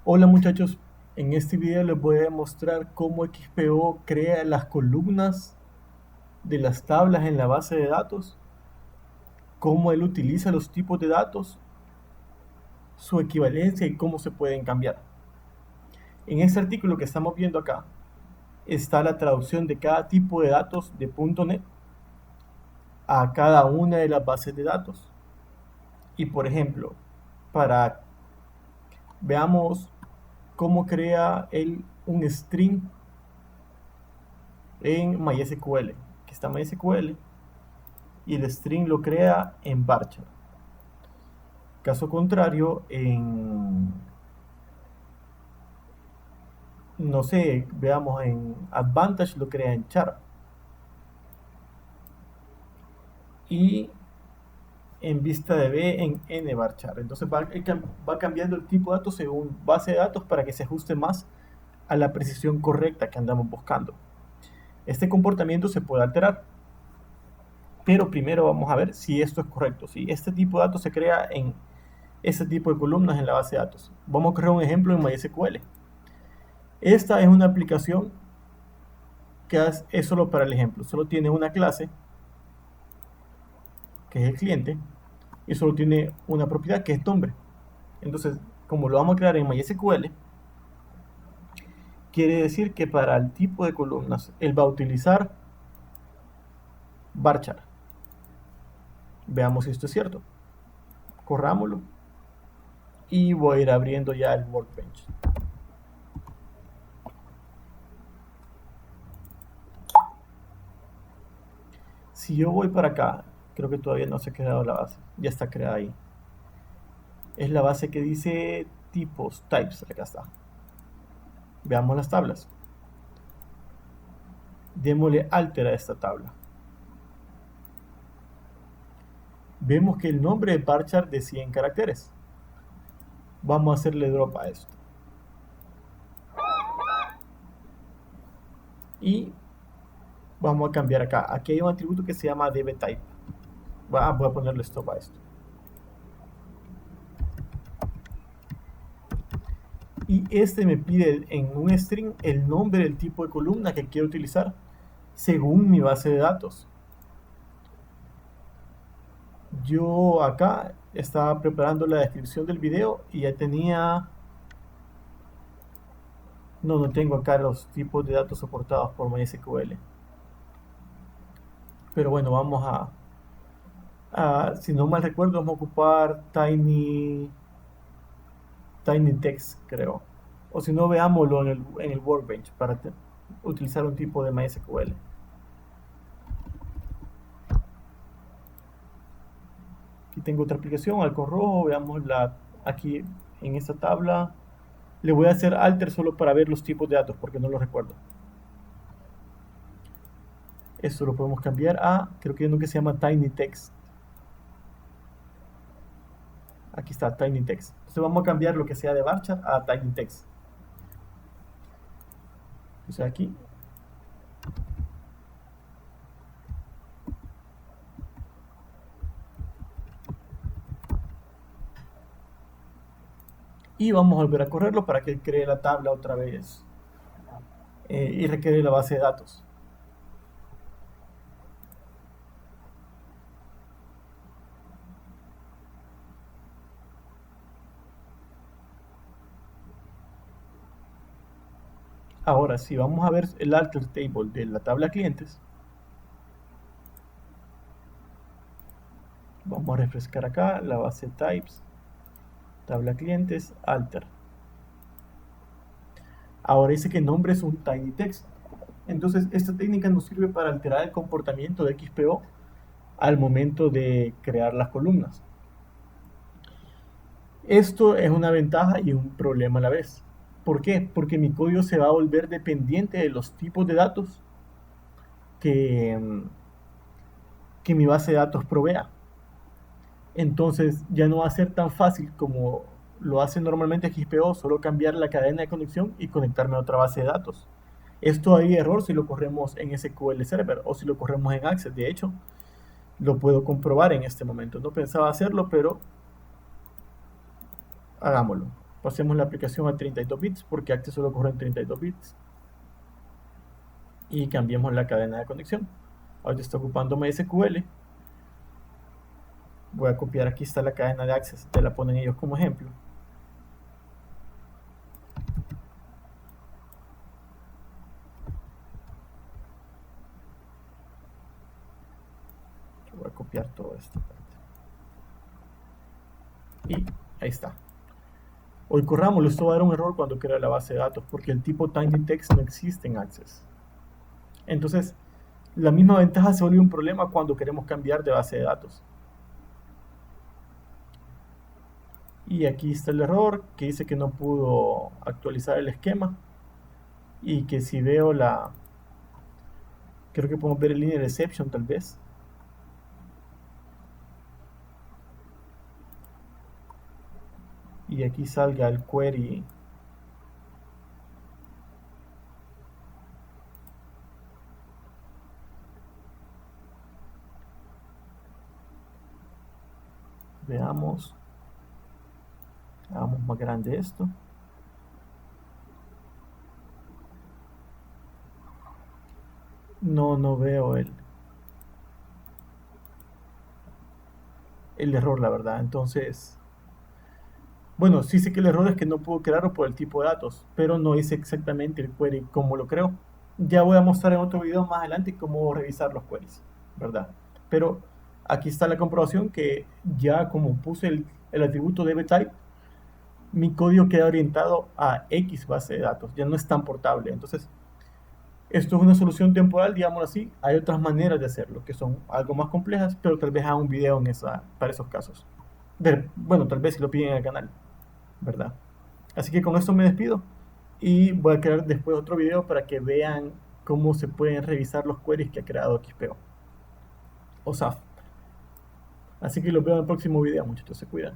Hola muchachos, en este video les voy a mostrar cómo XPO crea las columnas de las tablas en la base de datos, cómo él utiliza los tipos de datos, su equivalencia y cómo se pueden cambiar. En este artículo que estamos viendo acá está la traducción de cada tipo de datos de .NET a cada una de las bases de datos. Y por ejemplo, para veamos cómo crea él un string en MySQL. Aquí está MySQL y el string lo crea en varchar. Caso contrario, no sé, veamos en Advantage lo crea en char. Y en vista de B en nvarchar. Entonces va cambiando el tipo de datos según base de datos para que se ajuste más a la precisión correcta que andamos buscando. Este comportamiento se puede alterar, pero primero vamos a ver si esto es correcto. Si este tipo de datos se crea en este tipo de columnas en la base de datos. Vamos a crear un ejemplo en MySQL. Esta es una aplicación que es solo para el ejemplo. Solo tiene una clase, que es el cliente, y solo tiene una propiedad, que es nombre. Entonces, como lo vamos a crear en MySQL, quiere decir que para el tipo de columnas, él va a utilizar varchar. Veamos si esto es cierto. Corrámoslo. Y voy a ir abriendo ya el workbench. Si yo voy para acá, creo que todavía no se ha creado la base. Ya está creada ahí. Es la base que dice tipos, types. Acá está. Veamos las tablas. Démosle alter a esta tabla. Vemos que el nombre de varchar de 100 caracteres. Vamos a hacerle drop a esto. Y vamos a cambiar acá. Aquí hay un atributo que se llama dbType. Voy a ponerle stop a esto. Y este me pide en un string el nombre del tipo de columna que quiero utilizar según mi base de datos. Yo acá estaba preparando la descripción del video y ya tenía... No tengo acá los tipos de datos soportados por MySQL. Pero bueno, vamos si no mal recuerdo, vamos a ocupar Tiny Text, creo. O si no, veámoslo en el Workbench para utilizar un tipo de MySQL. Aquí tengo otra aplicación, Halcón Rojo, veamos aquí en esta tabla. Le voy a hacer alter solo para ver los tipos de datos porque no los recuerdo. Esto lo podemos cambiar a, creo que hay uno que se llama Tiny Text. Aquí está, Tiny Text. Entonces vamos a cambiar lo que sea de varchar a Tiny Text. O sea, aquí. Y vamos a volver a correrlo para que él cree la tabla otra vez. Y requiere la base de datos. Ahora, si vamos a ver el alter table de la tabla clientes, vamos a refrescar acá la base types, tabla clientes, alter. Ahora dice que nombre es un tiny text. Entonces, esta técnica nos sirve para alterar el comportamiento de XPO al momento de crear las columnas. Esto es una ventaja y un problema a la vez. ¿Por qué? Porque mi código se va a volver dependiente de los tipos de datos que mi base de datos provea. Entonces ya no va a ser tan fácil como lo hace normalmente XPO, solo cambiar la cadena de conexión y conectarme a otra base de datos. Esto hay error si lo corremos en SQL Server o si lo corremos en Access. De hecho, lo puedo comprobar en este momento. No pensaba hacerlo, pero hagámoslo. Pasemos la aplicación a 32 bits porque Access solo corre en 32 bits. Y cambiemos la cadena de conexión. Ahora está ocupando MySQL. Voy a copiar, aquí está la cadena de Access, te la ponen ellos como ejemplo. Voy a copiar todo esto. Y ahí está. Hoy corramos, esto va a dar un error cuando crea la base de datos, porque el tipo TinyText no existe en Access. Entonces, la misma ventaja se vuelve un problema cuando queremos cambiar de base de datos. Y aquí está el error, que dice que no pudo actualizar el esquema. Y que si veo creo que podemos ver el linear exception tal vez. Y aquí salga el query. Veamos. Hagamos más grande esto. No veo el error, la verdad. Entonces, bueno, sí sé que el error es que no puedo crearlo por el tipo de datos, pero no hice exactamente el query como lo creo. Ya voy a mostrar en otro video más adelante cómo revisar los queries, ¿verdad? Pero aquí está la comprobación que ya como puse el atributo DBType, mi código queda orientado a X base de datos, ya no es tan portable. Entonces, esto es una solución temporal, digámoslo así. Hay otras maneras de hacerlo que son algo más complejas, pero tal vez haga un video para esos casos. Bueno, tal vez si lo piden en el canal, ¿verdad? Así que con esto me despido y voy a crear después otro video para que vean cómo se pueden revisar los queries que ha creado XPO o SAF. Así que los veo en el próximo video, muchachos, se cuidan.